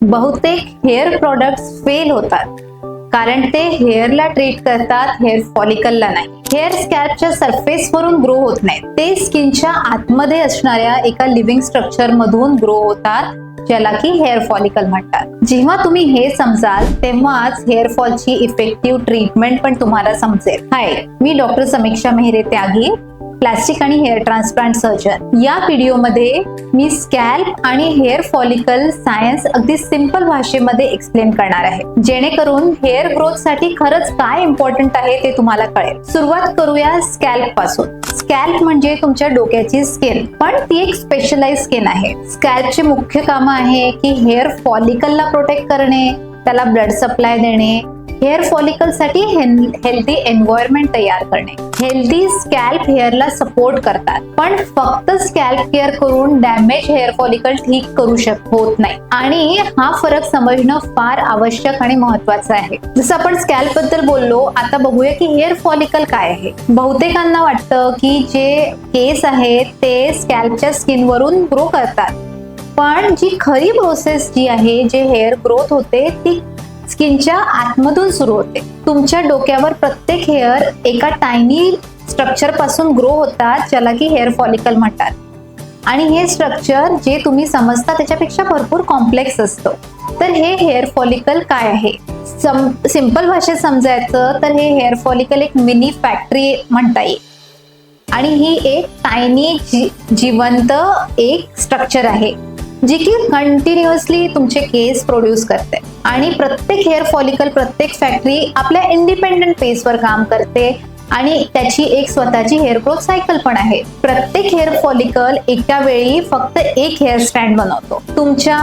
बहुतेक hair products fail होतात कारण ते हेअरला ट्रीट करतात, हेअर फॉलिकलला नाही. हेअर स्कॅल्पच्या सरफेस वरून ग्रो होत नाहीत, ते स्किनच्या आतमध्ये असणाऱ्या एका लिव्हिंग स्ट्रक्चर मधून ग्रो होतात, ज्याला की हेअर फॉलिकल म्हणतात. जेव्हा तुम्ही हे समजाल तेव्हाच हेअर फॉलची इफेक्टिव्ह ट्रीटमेंट पण तुम्हाला समजेल. हाय, मी डॉक्टर समीक्षा मेहरे त्यागी, प्लास्टिक आणि हेअर ट्रान्सप्लांट सर्जन. या व्हिडिओमध्ये मी स्कॅल्प आणि हेअर फॉलिकल सायन्स अगदी सिंपल भाषेमध्ये एक्सप्लेन करणार आहे, जेणेकरून हेअर ग्रोथ साठी खरंच काय इम्पॉर्टंट आहे ते तुम्हाला कळेल. सुरुवात करूया स्कॅल्प पासून. स्कॅल्प म्हणजे तुमच्या डोक्याची स्किन, पण ती एक स्पेशलाइज स्किन आहे. स्कॅल्पचे मुख्य काम आहे की हेअर फॉलिकलला प्रोटेक्ट करणे, त्याला ब्लड सप्लाय देणे, हेअर फॉलिकल साठी हेल्दी एन्व्हायरमेंट तयार करणे. हेल्दी स्कॅल्प हेअरला सपोर्ट करतात, पण फक्त स्कॅल्प केअर करून डॅमेज हेअर फॉलिकल ठीक करू होत नाही. आणि हा फरक समजणं फार आवश्यक आणि महत्वाचं आहे. जसं आपण स्कॅल्प बद्दल बोललो, आता बघूया की हेअर फॉलिकल काय आहे. बहुतेकांना वाटतं की जे केस आहेत ते स्कॅल्पच्या स्किनवरून ग्रो करतात, पण जी खरी प्रोसेस जी आहे, जे हेअर ग्रोथ होते ती स्किनच्या आतमधून सुरू होते. तुमच्या डोक्यावर प्रत्येक हेअर एका टायनी स्ट्रक्चर पासून ग्रो होतात, ज्याला की हेअर फॉलिकल म्हणतात. आणि हे स्ट्रक्चर जे तुम्ही समजता त्याच्यापेक्षा भरपूर कॉम्प्लेक्स असतं. तर हे हेअर फॉलिकल काय आहे, सिंपल भाषेत समजायचं तर हे हेअर फॉलिकल एक मिनी फॅक्टरी म्हणता येईल. आणि ही एक टायनी जिवंत एक स्ट्रक्चर आहे, जी की कंटिन्युअसली तुमचे केस प्रोड्यूस करते. आणि प्रत्येक हेअर फॉलिकल, प्रत्येक फॅक्टरी आपल्या इंडिपेंडंट पेसवर काम करते आणि त्याची एक स्वतःची हेअर ग्रोथ सायकल पण आहे. प्रत्येक हेअर फॉलिकल एका वेळी फक्त एक हेअर स्ट्रँड बनवतो. तुमच्या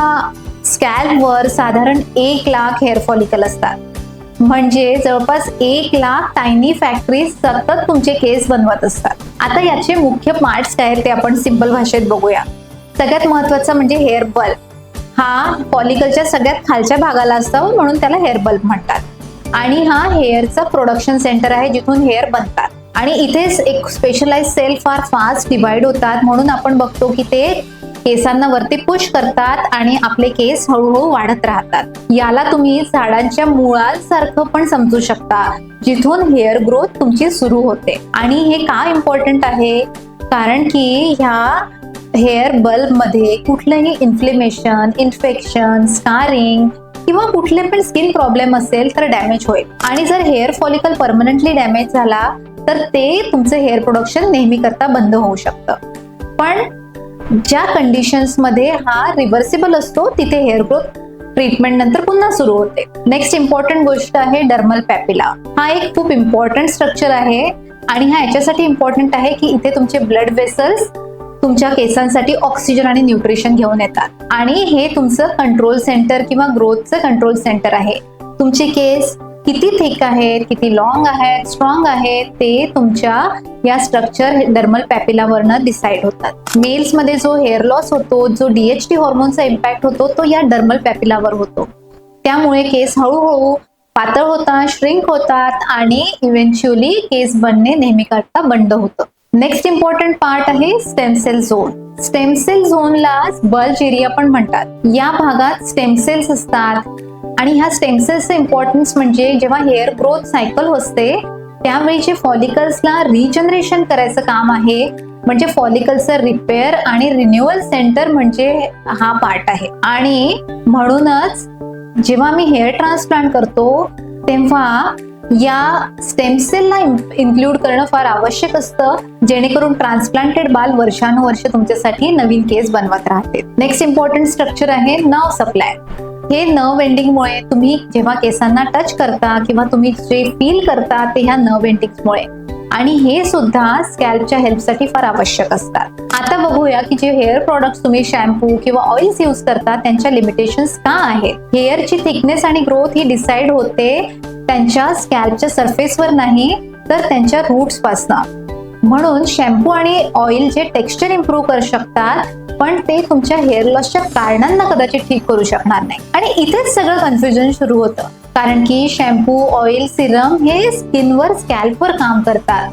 स्कॅल्पवर साधारण 1 लाख हेअर फॉलिकल असतात, म्हणजे जवळपास 1 लाख टायनी फॅक्टरी सतत तुमचे केस बनवत असतात. आता याचे मुख्य पार्ट्स काय ते आपण सिंपल भाषेत बघूया. सगळ्यात महत्वाचं म्हणजे हेअर बल्ब. हा फॉलिकलच्या सगळ्यात खालच्या भागाला असतो, म्हणून त्याला हेअर बल्ब म्हणतात. आणि हा हेअरचा प्रोडक्शन सेंटर आहे, जिथून हेअर बनतात. आणि इथेच एक स्पेशलाइज सेल फार फास्ट डिवाइड होतात, म्हणून आपण बघतो की ते केसांना वरती पुश करतात आणि आपले केस हळूहळू वाढत राहतात. याला तुम्ही झाडांच्या मुळांसारखं पण समजू शकता, जिथून हेअर ग्रोथ तुमची सुरू होते. आणि हे का इम्पॉर्टंट आहे, कारण की ह्या हेअर बल्ब मध्ये कुठलंही इन्फ्लेमेशन, इन्फेक्शन, स्कारिंग किंवा कुठले पण स्किन प्रॉब्लेम असेल तर डॅमेज होईल. आणि जर हेअर फॉलिकल परमनंटली डॅमेज झाला तर ते तुमचं हेअर प्रोडक्शन नेहमी करता बंद होऊ शकतं. पण ज्या कंडिशन्स मध्ये हा रिव्हर्सिबल असतो, तिथे हेअर ग्रोथ ट्रीटमेंट नंतर पुन्हा सुरू होते. नेक्स्ट इम्पॉर्टंट गोष्ट आहे डर्मल पॅपिला. हा एक खूप इम्पॉर्टंट स्ट्रक्चर आहे आणि हा याच्यासाठी इम्पॉर्टंट आहे की इथे तुमचे ब्लड वेसल्स तुमच्या केसांसाठी ऑक्सिजन आणि न्यूट्रिशन घेऊन येतात. आणि हे तुमचं कंट्रोल सेंटर किंवा ग्रोथचं कंट्रोल सेंटर आहे. तुमचे केस किती थिक आहेत, किती लॉंग आहेत, स्ट्रॉंग आहेत, ते तुमच्या या स्ट्रक्चर डर्मल पॅपिलावरनं डिसाइड होतात. मेल्स मध्ये जो हेअर लॉस होतो, जो DHT हॉर्मोनचा इम्पॅक्ट होतो, तो या डर्मल पॅपिलावर होतो. त्यामुळे केस हळूहळू पातळ होतात, श्रिंक होतात आणि इव्हेंच्युअली केस बनणे नेहमी करता बंद होतं. नेक्स्ट इम्पॉर्टंट पार्ट आहे stem cell zone. Stem cell झोनला बल्ज एरिया पण म्हणतात. या भागात स्टेम सेल्स असतात आणि ह्या स्टेम सेल्सचं इम्पॉर्टन्स म्हणजे जेव्हा हेअर ग्रोथ सायकल असते त्यावेळी जे फॉलिकल्सला रिजनरेशन करायचं काम आहे, म्हणजे फॉलिकल्सचं रिपेअर आणि रिन्युअल सेंटर म्हणजे हा पार्ट आहे. आणि म्हणूनच जेव्हा मी हेअर ट्रान्सप्लांट करतो तेव्हा या स्टेम सेलला इन्क्लूड करणं फार आवश्यक असतं, जेणेकरून ट्रान्सप्लांटेड बाल वर्षानुवर्ष तुमच्यासाठी नवीन केस बनवत राहते. नेक्स्ट इम्पॉर्टंट स्ट्रक्चर आहे नर्व सप्लाय. हे नर्व एंडिंगमुळे तुम्ही जेव्हा केसांना टच करता किंवा तुम्ही जे फील करता ते ह्या नर्व एंडिंगमुळे, आणि हे सुद्धा स्कॅल्पच्या हेल्पसाठी फार आवश्यक असतात. आता बघूया की जे हेअर प्रोडक्ट्स तुम्ही शॅम्पू किंवा ऑइल्स यूज करता त्यांच्या लिमिटेशन्स का आहेत. हेअरची थिकनेस आणि ग्रोथ ही डिसाइड होते त्यांच्या स्कॅल्पच्या सरफेसवर नाही तर त्यांच्या रूट्स पासून. म्हणून शॅम्पू आणि ऑइल जे टेक्स्चर इम्प्रूव्ह करू शकतात, पण ते तुमच्या हेअर लॉसच्या कारणांना कदाचित ठीक करू शकणार नाही. आणि इथेच सगळं कन्फ्युजन सुरू होतं, कारण की शॅम्पू, ऑइल, सिरम हे स्किनवर, स्कॅल्पवर काम करतात,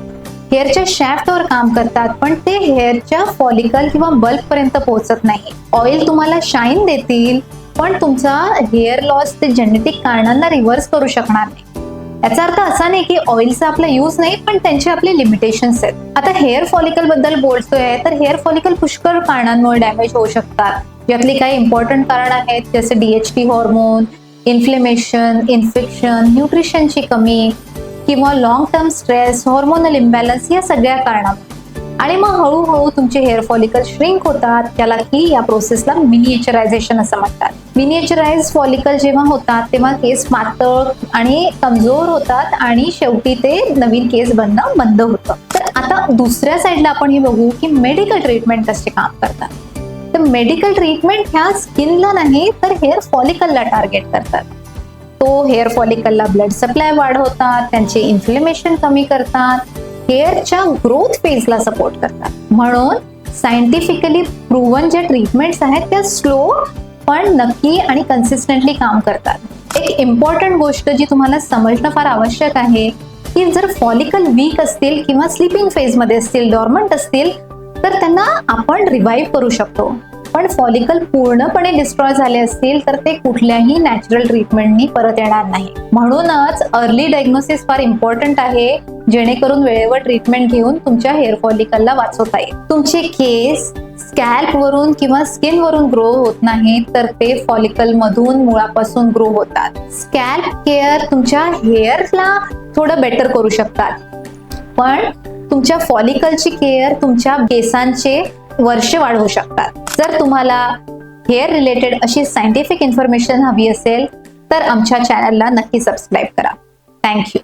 हेअरच्या शॅफ्टवर काम करतात, पण ते हेअरच्या फॉलिकल किंवा बल्ब पर्यंत पोहोचत नाही. ऑइल तुम्हाला शाईन देतील, पण तुमचा हेअर लॉस ते जेनेटिक कारणांना रिव्हर्स करू शकणार नाही. याचा अर्थ असा नाही की ऑइलचा आपला यूज नाही, पण त्यांचे आपले लिमिटेशन्स आहेत. आता हेअर फॉलिकल बद्दल बोलतोय तर हेअर फॉलिकल पुष्कळ कारणांमुळे डॅमेज होऊ शकतात. यातली काही इम्पॉर्टंट कारण आहेत, जसे DHT हॉर्मोन, इन्फ्लेमेशन, इन्फेक्शन, न्यूट्रिशनची कमी किंवा long term stress, hormonal imbalance, या सगळ्या कारणामुळे. आणि मग हळूहळू तुमचे हेअर फॉलिकल श्रिंक होतात. त्याला की या प्रोसेसला मिनिएचरायझेशन असं म्हणतात. मिनिएचराइज फॉलिकल जेव्हा होतात तेव्हा केस पातळ आणि कमजोर होतात आणि शेवटी ते नवीन केस बनणं बंद होतं. तर आता दुसऱ्या साईडला आपण हे बघू की मेडिकल ट्रीटमेंट कसे काम करतात. तर मेडिकल ट्रीटमेंट ह्या स्किनला नाही तर हेअर फॉलिकलला टार्गेट करतात. तो हेअर फॉलिकलला ब्लड सप्लाय वाढवतात, त्यांचे इन्फ्लेमेशन कमी करतात, हेअरच्या ग्रोथ फेजला सपोर्ट करतात. म्हणून सायंटिफिकली प्रूव्हन ज्या ट्रीटमेंट्स आहेत त्या स्लो पण नक्की आणि कन्सिस्टंटली काम करतात. एक इम्पॉर्टंट गोष्ट जी तुम्हाला समजणं फार आवश्यक आहे की जर फॉलिकल वीक असतील किंवा स्लीपिंग फेज मध्ये असतील, डॉर्मंट असतील, तर त्यांना आपण रिवाईव्ह करू शकतो. पण फॉलिकल पूर्णपणे डिस्ट्रॉय झाले असतील तर ते कुठल्याही नॅचरल ट्रीटमेंटनी परत येणार नाही. म्हणूनच अर्ली डायग्नोसिस फार इम्पॉर्टंट आहे, जेणेकरून वेळेवर ट्रीटमेंट घेऊन तुमच्या हेअर फॉलिकलला वाचवता येईल. तुमचे केस स्कॅल्प वरून किंवा स्किन वरून ग्रो होत नाहीत, तर ते फॉलिकल मधून मुळापासून ग्रो होतात. स्कॅल्प केअर तुमच्या हेअरला थोडं बेटर करू शकतात, पण तुमच्या फॉलिकलची केअर तुमच्या केसांचे वर्ष वाढवू शकतात. जर तुम्हाला हेअर रिलेटेड अशी सायंटिफिक इन्फॉर्मेशन हवी असेल तर आमच्या चॅनलला नक्की सबस्क्राईब करा. थँक्यू.